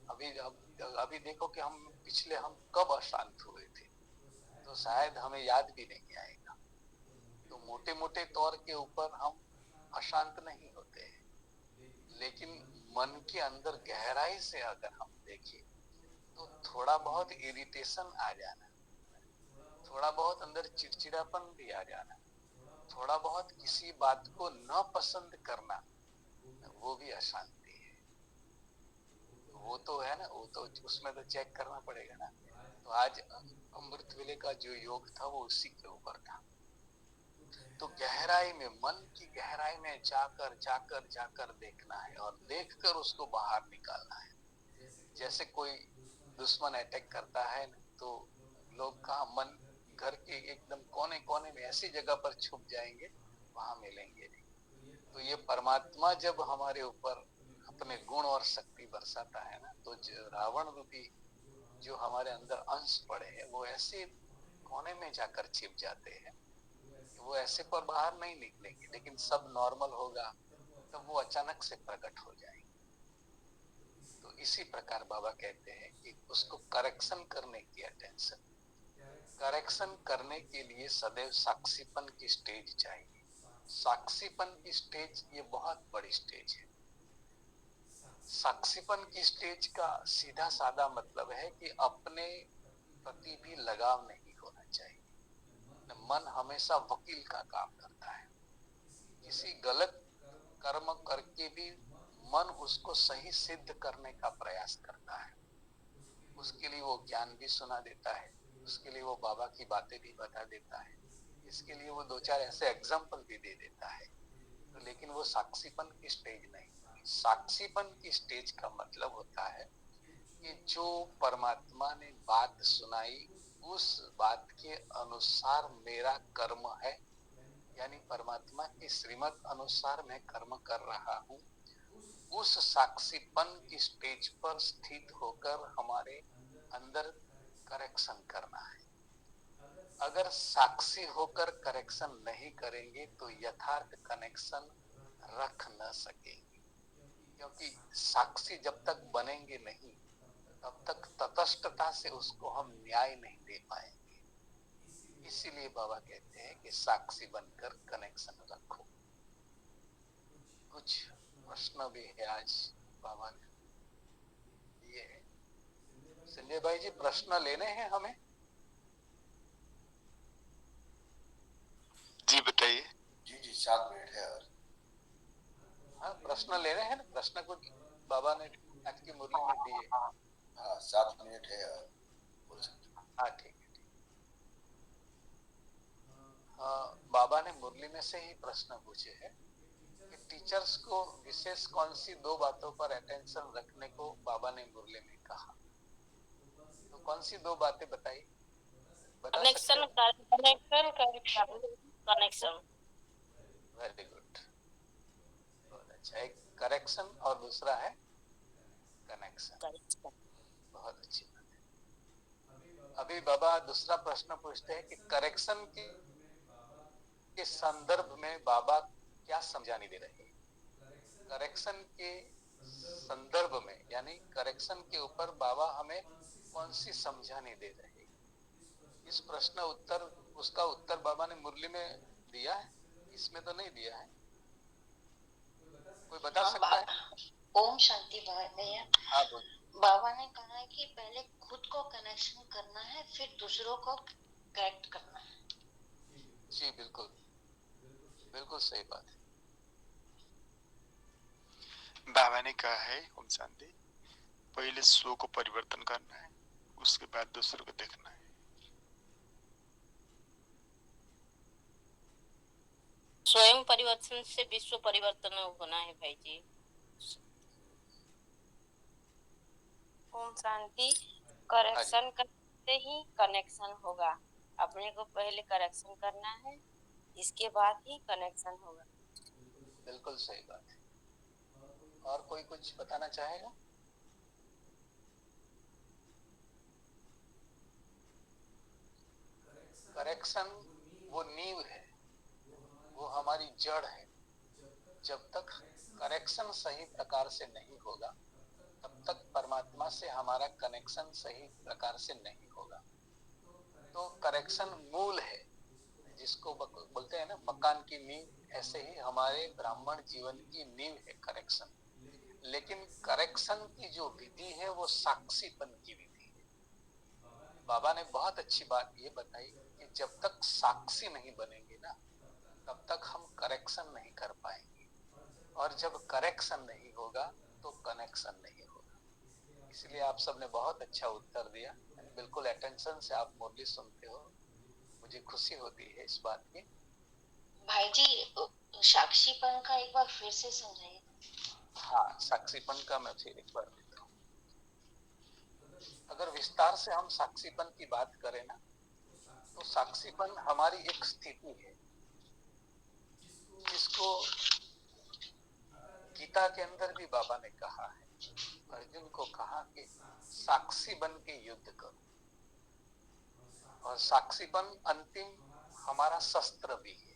अभी देखो कि हम कब अशांत हुए थे, तो शायद हमें याद भी नहीं आएगा। तो मोटे मोटे तौर के ऊपर हम अशांत नहीं होते हैं, लेकिन मन के अंदर गहराई से अगर हम देखें तो थोड़ा बहुत इरिटेशन आ जाना, थोड़ा बहुत अंदर चिड़चिड़ापन भी आ जाना, थोड़ा बहुत किसी बात को न पसंद करना, वो भी अशांति है। वो तो है ना, वो तो उसमें तो चेक करना पड़ेगा ना। तो आज अमृत वेले का जो योग था वो उसी के ऊपर था। तो गहराई में, मन की गहराई में जाकर जाकर जाकर देखना है और देखकर उसको बाहर निकालना है। जैसे कोई दुश्मन अटैक करता है तो लोग का मन घर के एकदम कोने कोने में ऐसी जगह पर छुप जाएंगे, वहां मिलेंगे नहीं। तो ये परमात्मा जब हमारे ऊपर अपने गुण और शक्ति बरसाता है ना, तो जो रावण रूपी जो हमारे अंदर अंश पड़े हैं वो ऐसे कोने में जाकर छिप जाते हैं, वो ऐसे पर बाहर नहीं निकलेंगे, लेकिन सब नॉर्मल होगा तब वो अचानक से प्रकट हो जाएंगे। तो इसी प्रकार बाबा कहते हैं कि उसको करेक्शन करने की अटेंशन, करेक्शन करने के लिए सदैव साक्षीपन की स्टेज चाहिए। साक्षीपन की स्टेज ये बहुत बड़ी स्टेज है। साक्षीपन की स्टेज का सीधा साधा मतलब है कि अपने प्रति भी लगाव नहीं होना चाहिए। मन हमेशा वकील का काम करता है। किसी गलत कर्म करके भी मन उसको सही सिद्ध करने का प्रयास करता है। उसके लिए वो ज्ञान भी सुना देता है, उसके लिए वो बाबा की बातें भी बता देता है, इसके लिए वो दो चार ऐसे एग्जाम्पल भी दे देता है। तो लेकिन वो साक्षीपन की स्टेज नहीं। साक्षीपन की स्टेज का मतलब होता है कि जो परमात्मा ने बात सुनाई उस बात के अनुसार मेरा कर्म है, यानी परमात्मा की श्रीमत अनुसार मैं कर्म कर रहा हूँ। उस साक्षीपन की स्टेज पर स्थित होकर हमारे अंदर करेक्शन करना है। अगर साक्षी होकर करेक्शन नहीं करेंगे तो यथार्थ कनेक्शन रख न सकेंगे, क्योंकि साक्षी जब तक बनेंगे नहीं तब तक तटस्थता से उसको हम न्याय नहीं दे पाएंगे। इसीलिए बाबा कहते हैं कि साक्षी बनकर कनेक्शन रखो। कुछ प्रश्न भी है आज बाबा ने दिए हैं। संजय भाई जी, प्रश्न लेने हैं हमें? जी बताइए। जी जी 7 मिनट है और हाँ, प्रश्न ले रहे हैं ना? प्रश्न कुछ बाबा ने आज की मुरली में दिए। हाँ 7 मिनट है और बोल सकते हैं। हाँ ठीक है, ठीक। हाँ, बाबा ने मुरली में से ही प्रश्न पूछे हैं कि टीचर्स को विशेष कौन सी दो बातों पर अटेंशन रखने को बाबा ने मुरली में कहा। तो कौन सी दो बातें बताई, बता सकते हैं? कनेक्शन। वेरी गुड, बहुत अच्छा। एक करेक्शन और दूसरा है कनेक्शन। बहुत अच्छी बात है। अभी बाबा दूसरा प्रश्न पूछते हैं कि करेक्शन के संदर्भ में बाबा क्या समझाने दे रहे हैं। करेक्शन के संदर्भ में, यानी करेक्शन के ऊपर बाबा हमें कौन सी समझाने दे रहे हैं। इस प्रश्न उत्तर, उसका उत्तर बाबा ने मुरली में दिया है, इसमें तो नहीं दिया है। कोई बता सकता है? ओम शांति भैया। हाँ बोल। बाबा ने कहा है कि पहले खुद को कनेक्शन करना है, फिर दूसरों को करेक्ट करना है। जी बिल्कुल, बिल्कुल सही बात है। बाबा ने कहा है ओम शांति, पहले स्व को परिवर्तन करना है, उसके बाद दूसरों को देखना है। स्वयं परिवर्तन से विश्व परिवर्तन होना है भाई जी। ओम शांति। करेक्शन करते ही कनेक्शन होगा। अपने को पहले करेक्शन करना है, इसके बाद ही कनेक्शन होगा। बिल्कुल सही बात है। और कोई कुछ बताना चाहेगा? करेक्शन वो नींव है, वो हमारी जड़ है। जब तक करेक्शन सही प्रकार से नहीं होगा तब तक परमात्मा से हमारा कनेक्शन सही प्रकार से नहीं होगा। तो करेक्शन मूल है, जिसको बोलते हैं ना मकान की नींव, ऐसे ही हमारे ब्राह्मण जीवन की नींव है करेक्शन। लेकिन करेक्शन की जो विधि है वो साक्षीपन की विधि है। बाबा ने बहुत अच्छी बात ये बताई कि जब तक साक्षी नहीं बनेंगे ना तब तक हम करेक्शन नहीं कर पाएंगे, और जब करेक्शन नहीं होगा तो कनेक्शन नहीं होगा। इसलिए आप सबने बहुत अच्छा उत्तर दिया। बिल्कुल अटेंशन से आप मुरली सुनते हो, मुझे खुशी होती है इस बात की। भाई जी साक्षीपन का एक बार फिर से समझाइए। हाँ, साक्षीपन का मैं फिर एक बार देता हूँ। अगर विस्तार से हम साक्षीपन की बात करें ना, तो साक्षीपन हमारी एक स्थिति है जिसको गीता के अंदर भी बाबा ने कहा है, अर्जुन को कहा कि साक्षी बन के युद्ध करो। और साक्षीपन अंतिम हमारा शस्त्र भी है।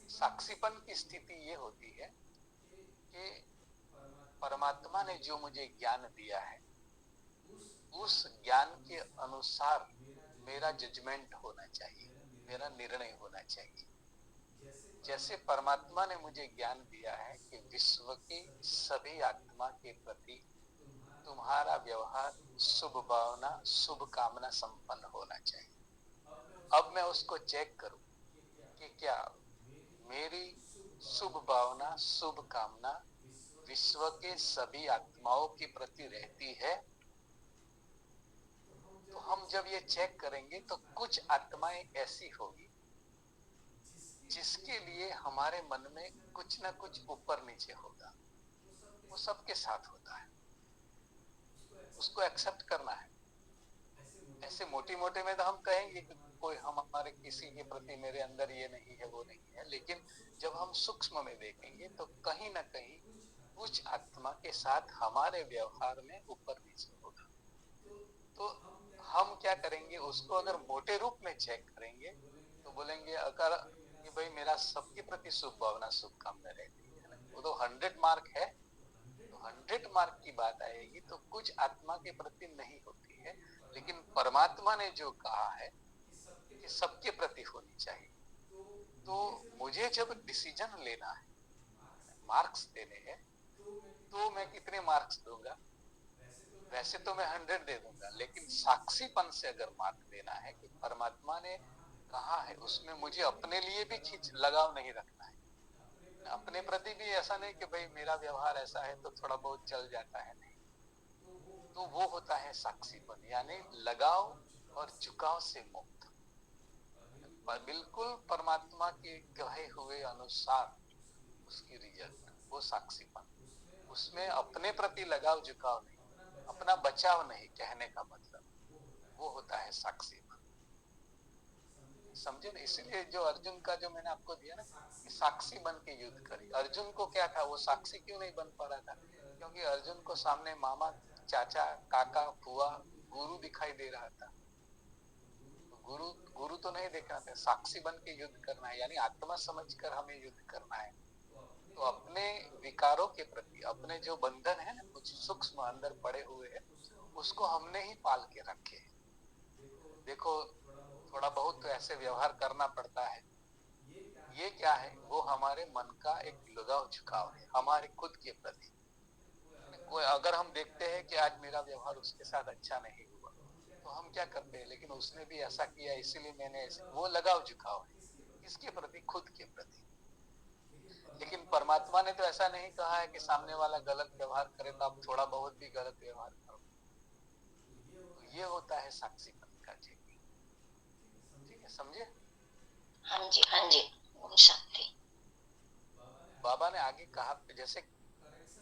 साक्षीपन की स्थिति ये होती है कि परमात्मा ने जो मुझे ज्ञान दिया है, उस ज्ञान के अनुसार मेरा जजमेंट होना चाहिए, मेरा निर्णय होना चाहिए। जैसे परमात्मा ने मुझे ज्ञान दिया है कि विश्व की सभी आत्मा के प्रति तुम्हारा व्यवहार शुभ भावना, शुभ कामना संपन्न होना चाहिए। अब मैं उसको चेक करूं कि क्या मेरी शुभ भावना, शुभ कामना विश्व के सभी आत्माओं के प्रति रहती है। तो हम जब ये चेक करेंगे तो कुछ आत्माएं ऐसी होगी जिसके लिए हमारे मन में कुछ ना कुछ ऊपर नीचे होगा। वो सबके साथ होता है, उसको एक्सेप्ट करना है। ऐसे मोटे मोटे में तो हम कहेंगे कि कोई हमारे किसी के प्रति मेरे अंदर ये नहीं है, वो नहीं है, लेकिन जब हम सूक्ष्म में देखेंगे तो कहीं ना कहीं कुछ आत्मा के साथ हमारे व्यवहार में ऊपर नीचे होगा। तो हम क्या करेंगे, उसको अगर मोटे रूप में चेक करेंगे तो बोलेंगे अगर कि भाई मेरा सबके प्रति शुभ भावना, शुभ कामना रहती है ना, वो तो 100 मार्क है। तो 100 मार्क की बात आएगी तो कुछ आत्मा के प्रति नहीं होती है, लेकिन परमात्मा ने जो कहा है कि सबके प्रति होनी चाहिए। तो मुझे जब डिसीजन लेना है, मार्क्स देने हैं, तो मैं कितने मार्क्स दूंगा? वैसे तो मैं 100 दे दूंगा, लेकिन साक्षीपन से अगर मार्क देना है कि परमात्मा ने कहा है, उसमें मुझे अपने लिए भी खींच लगाव नहीं रखना है। अपने प्रति भी ऐसा नहीं कि भाई मेरा व्यवहार ऐसा है तो थोड़ा बहुत चल जाता है, नहीं। तो वो होता है साक्षीपन, यानी लगाव और झुकाव से मुक्त, पर बिल्कुल परमात्मा के कहे हुए अनुसार उसकी रिजल्ट, वो साक्षीपन। उसमें अपने प्रति लगाव झुकाव नहीं, अपना बचाव नहीं, कहने का मतलब वो होता है साक्षीपन। समझे ना? इसलिए जो अर्जुन का जो मैंने आपको दिया ना कि साक्षी बन के युद्ध करी, अर्जुन को क्या था, वो साक्षी क्यों नहीं बन पा रहा था? क्योंकि अर्जुन को सामने मामा, चाचा, काका, फुआ, गुरु दिखाई दे रहा था। गुरु गुरु तो नहीं देखना था, साक्षी बन के युद्ध करना है, यानी आत्मा समझकर हमें युद्ध करना है। तो अपने विकारों के प्रति, अपने जो बंधन है ना, कुछ सूक्ष्म अंदर पड़े हुए हैं, उसको हमने ही पाल के रखे। देखो थोड़ा बहुत तो ऐसे व्यवहार करना पड़ता है। ये क्या है? वो हमारे मन का एक लगाव झुकाव है हमारे खुद के प्रति। कोई अगर हम देखते हैं कि आज मेरा व्यवहार उसके साथ अच्छा नहीं हुआ, तो हम क्या करते हैं, लेकिन उसने भी ऐसा किया इसीलिए मैंने ऐसे, वो लगाव झुकाव है किसके प्रति? खुद के प्रति। लेकिन परमात्मा ने तो ऐसा नहीं कहा है कि सामने वाला गलत व्यवहार करे तो आप थोड़ा बहुत भी गलत व्यवहार करो। तो ये होता है साक्षीपन का चेकिंग। ठीक है, समझे? हाँ जी, हाँ जी, ओम शांति। बाबा ने आगे कहा, जैसे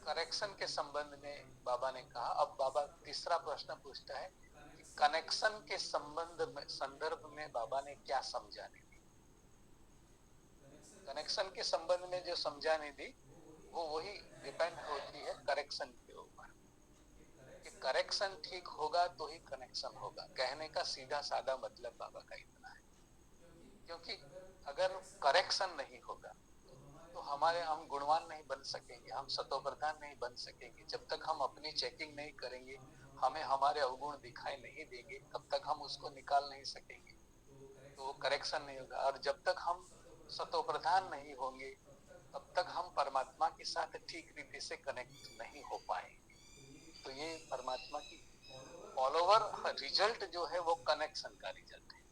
करेक्शन के संबंध में बाबा ने कहा। अब बाबा तीसरा प्रश्न पूछता है कि कनेक्शन के संदर्भ में बाबा ने क्या समझाने दी। कनेक्शन के संबंध में जो समझाने दी वो वही डिपेंड होती है करेक्शन के ऊपर, कि करेक्शन ठीक होगा तो ही कनेक्शन होगा। कहने का सीधा साधा मतलब बाबा का इतना है, क्योंकि अगर करेक्शन नहीं होगा तो हम गुणवान नहीं बन सकेंगे, हम सतोप्रधान नहीं बन सकेंगे। जब तक हम अपनी चेकिंग नहीं करेंगे, हमें हमारे अवगुण दिखाई नहीं देंगे, तब तक हम उसको निकाल नहीं सकेंगे, तो वो करेक्शन नहीं होगा। और जब तक हम सतोप्रधान नहीं होंगे, तब तक हम परमात्मा के साथ ठीक रीति से कनेक्ट नहीं हो पाएंगे। तो ये परमात्मा की ऑल ओवर रिजल्ट जो है वो कनेक्शन का रिजल्ट है।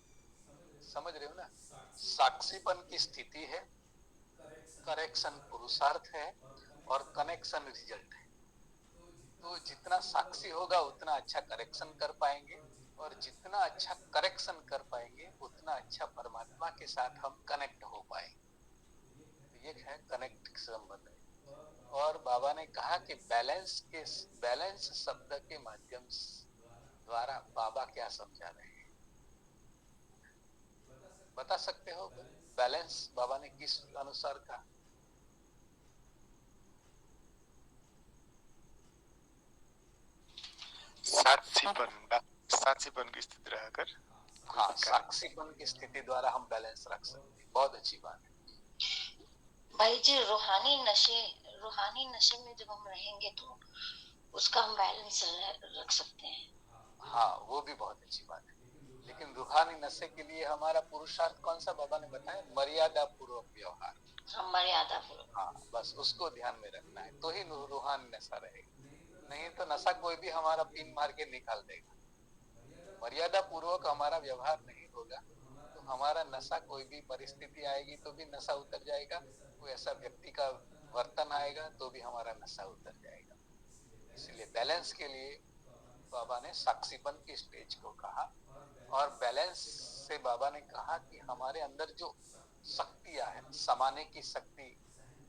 समझ रहे हो ना? साक्षीपन की स्थिति है, करेक्शन पुरुषार्थ है, और कनेक्शन रिजल्ट है। तो जितना साक्षी होगा उतना अच्छा करेक्शन कर पाएंगे, और जितना अच्छा करेक्शन कर पाएंगे उतना अच्छा परमात्मा के साथ हम कनेक्ट हो पाएंगे। ये है कनेक्ट संबंध। और बाबा ने कहा कि बैलेंस शब्द के माध्यम द्वारा बाबा क्या समझा रहे हैं, बता सकते हो? बैलेंस बाबा ने किस अनुसार कहा? साक्षीपन की स्थिति रहकर। हाँ, साक्षीपन की स्थिति द्वारा हम बैलेंस रख सकते हैं। बहुत अच्छी बात है भाई जी। रूहानी नशे में जब हम रहेंगे तो उसका हम बैलेंस रख सकते हैं। हाँ, वो भी बहुत अच्छी बात है। लेकिन रूहानी नशे के लिए हमारा पुरुषार्थ कौन सा बाबा ने बताया? मर्यादा पूर्वक व्यवहार। मर्यादा पूर्वक। हाँ, बस उसको ध्यान में रखना है तो ही रूहानी नशा रहेगा। नहीं तो नशा कोई भी हमारा पिन मार के निकाल देगा। मर्यादा पूर्वक हमारा व्यवहार नहीं होगा तो हमारा नशा, कोई भी परिस्थिति आएगी तो भी नशा उतर जाएगा, कोई ऐसा व्यक्ति का वर्तन आएगा तो भी हमारा नशा उतर जाएगा। इसलिए बैलेंस के लिए बाबा ने साक्षीपन की स्टेज को कहा। और बैलेंस से बाबा ने कहा कि हमारे अंदर जो शक्तियां हैं, समाने की शक्ति,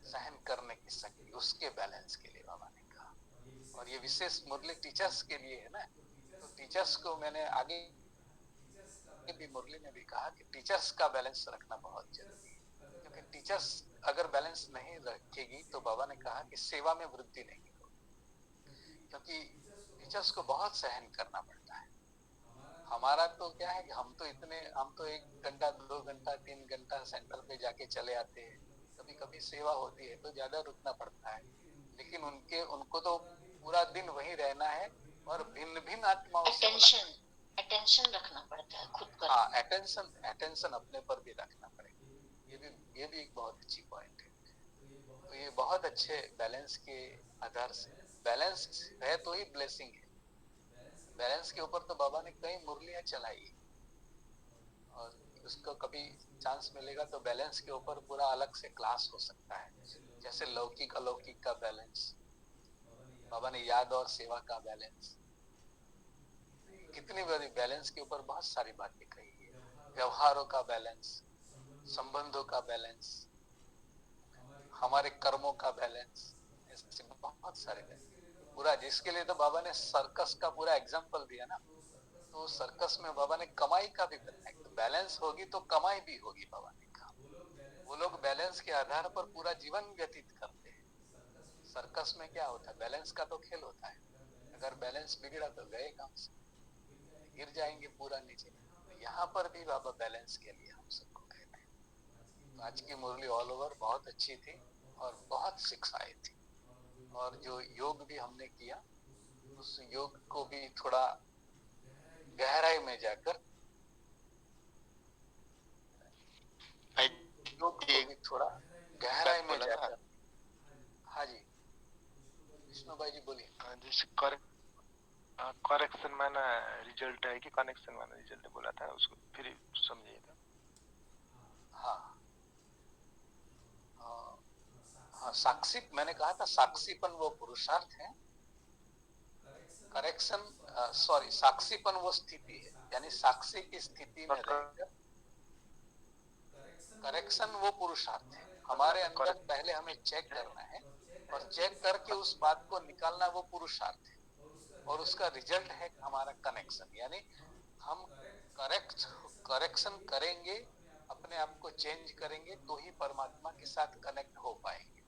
सहन करने की शक्ति, उसके बैलेंस के लिए बाबा ने कहा। और ये विशेष मुरली टीचर्स के लिए है ना, तो टीचर्स को मैंने आगे भी मुरली में भी कहा कि टीचर्स का बैलेंस रखना बहुत जरूरी है, क्योंकि टीचर्स अगर बैलेंस नहीं रखेगी तो बाबा ने कहा कि सेवा में वृद्धि नहीं होगी, क्योंकि टीचर्स को बहुत सहन करना पड़ता है। हमारा तो क्या है कि हम तो 1 घंटा 2 घंटा 3 घंटा सेंटर पे जाके चले आते हैं। कभी कभी सेवा होती है तो ज्यादा रुकना पड़ता है, लेकिन उनको तो पूरा दिन वहीं रहना है और भिन्न भिन्न आत्माओं से अटेंशन रखना पड़ता है खुद पर। हाँ, अटेंशन अपने पर भी रखना पड़ेगा। ये भी एक बहुत अच्छी पॉइंट है। तो ये बहुत अच्छे बैलेंस के आधार से, बैलेंस है तो ही ब्लेसिंग है। बैलेंस के ऊपर तो बाबा ने कई मुरलियां चलाई, और उसको कभी चांस मिलेगा तो बैलेंस के ऊपर पूरा अलग से क्लास हो सकता है। जैसे लौकिक अलौकिक का बैलेंस, बाबा ने याद और सेवा का बैलेंस, कितनी बड़ी बैलेंस के ऊपर बहुत सारी बातें कही है। व्यवहारों का बैलेंस, संबंधों का बैलेंस, हमारे कर्मों का बैलेंस, ऐसे बहुत सारे बैलेंस पूरा, जिसके लिए तो बाबा ने सर्कस का पूरा एग्जाम्पल दिया ना। तो सर्कस में बाबा ने कमाई का भी बताया, तो बैलेंस होगी तो कमाई भी होगी। बाबा ने कहा वो लोग बैलेंस के आधार पर पूरा जीवन व्यतीत करते हैं। सर्कस में क्या होता है? बैलेंस का तो खेल होता है। अगर बैलेंस बिगड़ा तो गए काम से, गिर जाएंगे पूरा नीचे। तो यहाँ पर भी बाबा बैलेंस के लिए हम सबको कहते हैं। तो आज की मुरली ऑल ओवर बहुत अच्छी थी और बहुत शिक्षाएं थी। और जो योग भी हमने किया, उस योग को भी थोड़ा गहराई में जाकर, योग को भी थोड़ा गहराई में जाकर। हाँ जी, विष्णु भाई जी बोलिए। करेक्शन माना रिजल्ट है कि कनेक्शन माना रिजल्ट बोला था, उसको फिर समझिएगा। हाँ, साक्षी, मैंने कहा था साक्षीपन वो पुरुषार्थ है, करेक्शन सॉरी साक्षीपन वो स्थिति है, यानी साक्षी की स्थिति में रहकर करेक्शन वो पुरुषार्थ है। हमारे अंदर पहले हमें चेक करना है और चेक करके उस बात को निकालना वो पुरुषार्थ है, और उसका रिजल्ट है हमारा कनेक्शन। यानी हम करेक्शन करेंगे, अपने आप को चेंज करेंगे तो ही परमात्मा के साथ कनेक्ट हो पाएंगे।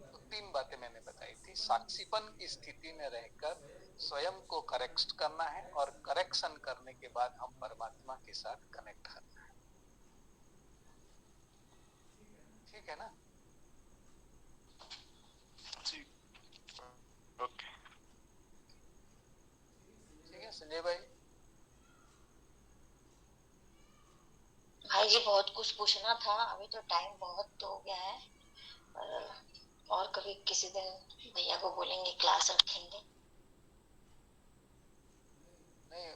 तो 3 बातें मैंने बताई थी। साक्षीपन की स्थिति में रहकर स्वयं को करेक्ट करना है, और करेक्शन करने के बाद हम परमात्मा के साथ कनेक्ट करना है। ठीक है ना? ओके, ठीक है संजय भाई। भाई जी बहुत कुछ पूछना था, अभी तो टाइम बहुत हो गया है, और कभी किसी दिन भैया को बोलेंगे क्लास रखेंगे। नहीं,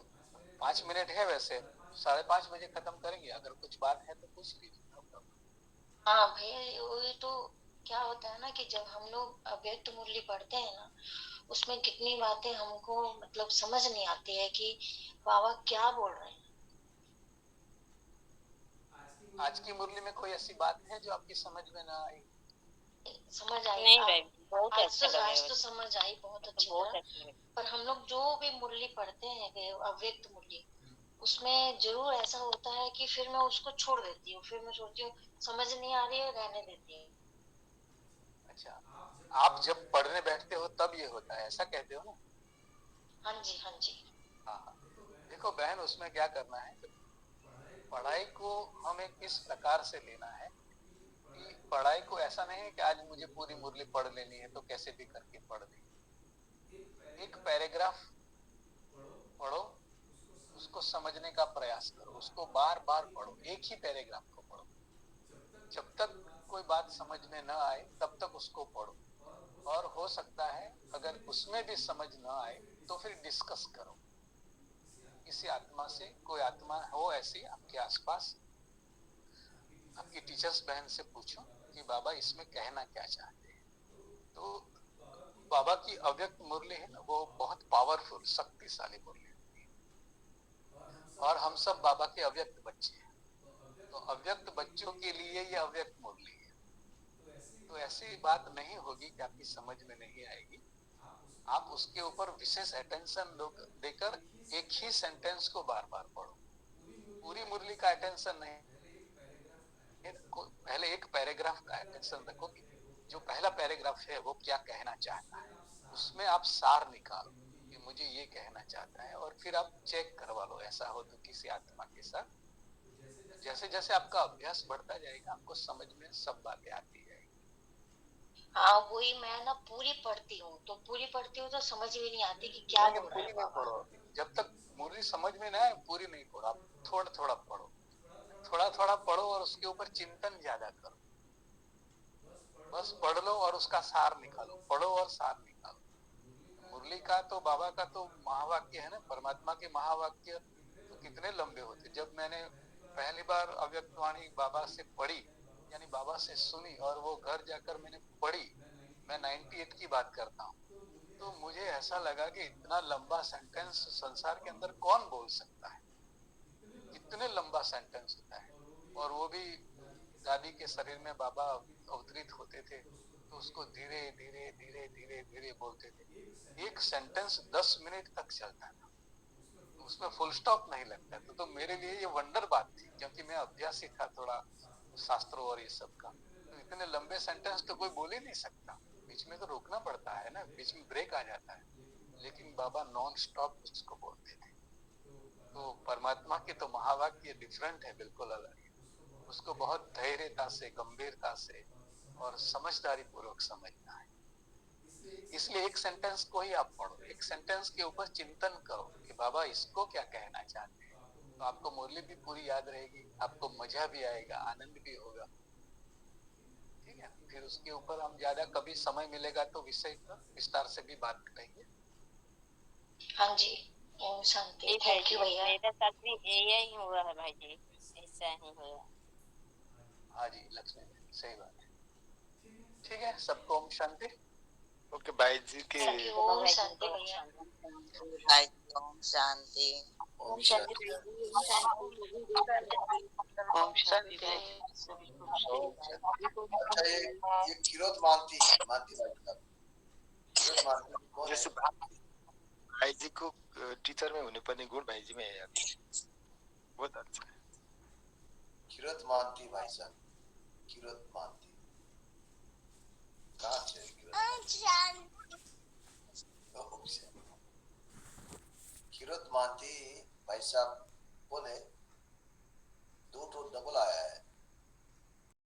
5 मिनट है, वैसे 5:30 बजे खत्म करेंगे। अगर कुछ बात है तो पूछ लीजिए। हाँ भैया, वही तो क्या होता है ना कि जब हम लोग अव्यक्त मुरली पढ़ते हैं ना, उसमें कितनी बातें हमको मतलब समझ नहीं आती है कि बाबा क्या बोल रहे हैं। आज की मुरली में कोई ऐसी बात है जो आपकी समझ में ना आई? समझ आई नहीं भाई, बहुत अच्छा लगा आज ये तो समझ आई बहुत तो अच्छी बहुत तरह। अच्छा लगा। पर हम लोग जो भी मुरली पढ़ते हैं वे अव्यक्त मुरली, उसमें जरूर ऐसा होता है कि फिर मैं उसको छोड़ देती हूँ, फिर मैं सोचती हूँ समझ नहीं आ रही है, रहने देती हूँ। अच्छा, आप जब पढ़ने बैठते हो तब ये होता है, ऐसा कहते हो ना? हाँ जी हाँ जी। हाँ हाँ। देखो बहन, उसमें क्या करना है, पढ़ाई को हमें किस प्रकार से लेना है कि पढ़ाई को ऐसा नहीं है कि आज मुझे पूरी मुरली पढ़ लेनी है तो कैसे भी करके पढ़ ली। एक पैराग्राफ पढ़ो, उसको समझने का प्रयास करो, उसको बार बार पढ़ो, एक ही पैराग्राफ को पढ़ो। जब तक कोई बात समझ में न आए तब तक उसको पढ़ो, और हो सकता है अगर उसमें भी समझ न आए तो फिर डिस्कस करो किसी आत्मा से। कोई आत्मा हो ऐसी आपके आसपास, आपकी टीचर्स बहन से पूछो कि बाबा इसमें कहना क्या चाहते हैं। तो बाबा की अव्यक्त मुरली है ना, वो बहुत पावरफुल, शक्तिशाली मुरली होती है, और हम सब बाबा के अव्यक्त बच्चे हैं, तो अव्यक्त बच्चों के लिए ये अव्यक्त मुरली है। तो ऐसी बात नहीं होगी कि आपकी समझ में नहीं आएगी। आप उसके ऊपर विशेष अटेंशन देकर एक ही सेंटेंस को बार बार पढ़ो। पूरी मुरली का अटेंशन नहीं, पहले एक पैराग्राफ का अटेंशन रखो कि जो पहला पैराग्राफ है वो क्या कहना चाहता है, उसमें आप सार निकालो कि मुझे ये कहना चाहता है, और फिर आप चेक करवा लो ऐसा हो तो किसी आत्मा के साथ। जैसे जैसे आपका अभ्यास बढ़ता जाएगा आपको समझ में सब बातें आती जाएगी। हाँ वही, मैं ना पूरी पढ़ती हूँ तो समझ भी नहीं आती कि क्या बोल रहे हैं बाबा। जब तक मुरली समझ में ना आए पूरी नहीं पढ़ो, आप थोड़ा थोड़ा पढ़ो, थोड़ा थोड़ा पढ़ो और उसके ऊपर चिंतन ज्यादा करो। बस पढ़ लो और उसका सार निकालो, पढ़ो और सार निकालो। मुरली का तो बाबा का तो महावाक्य है ना, परमात्मा के महावाक्य तो कितने लंबे होते। जब मैंने पहली बार अव्यक्त वाणी बाबा से पढ़ी, यानी बाबा से सुनी, और वो घर जाकर मैंने पढ़ी, मैं 98 की बात करता हूँ, तो मुझे ऐसा लगा कि इतना लंबा सेंटेंस संसार के अंदर कौन बोल सकता है, कितने लंबा सेंटेंस होता है। और वो भी दादी के शरीर में बाबा अवतरित होते थे तो उसको धीरे धीरे धीरे धीरे धीरे बोलते थे। एक सेंटेंस 10 मिनट तक चलता था, उसमें फुल स्टॉप नहीं लगता था। तो मेरे लिए ये वंडर बात थी, क्योंकि मैं अभ्यासी था थोड़ा शास्त्रों और ये सब का। तो इतने लंबे सेंटेंस तो कोई बोल ही नहीं सकता, बीच में तो रोकना पड़ता है ना, बीच में ब्रेक आ जाता है, लेकिन बाबा नॉन स्टॉप उसको बोलते थे। तो परमात्मा के तो महावाक्य डिफरेंट है, बिल्कुल अलग है। उसको बहुत धैर्यता से, गंभीरता से और समझदारी पूर्वक समझना है। इसलिए एक सेंटेंस को ही आप पढ़ो, एक सेंटेंस के ऊपर चिंतन करो कि बाबा इसको क्या कहना चाहते हैं, तो आपको मुरली भी पूरी याद रहेगी, आपको मजा भी आएगा, आनंद भी होगा। ठीक है, फिर उसके ऊपर हम ज्यादा कभी समय मिलेगा तो विषय पर विस्तार से भी बात करेंगे। हाँ जी, ओम शांति। थैंक यू भैया। मेरे साथ भी यही हुआ है भाई जी, ऐसा ही हुआ। हाँ जी लक्ष्मी, सही बात है। ठीक है, सबको ओम शांति। ओके भाई जी के थैंक यू, ओम शांति भैया। भाई ओम शांति। ओम शांति। ओम शांति। अच्छा ये किरोत मानती भाई साहब, किरोत मानती कौन है? जैसे भाई जी को टीचर में होने पर्ने गुण भाई जी में है यार, बहुत अच्छा है। किरोत मानती भाई साहब, किरोत मानती कहाँ से किरोत मानती भाई साहब बोले, दो तो डबल आया है,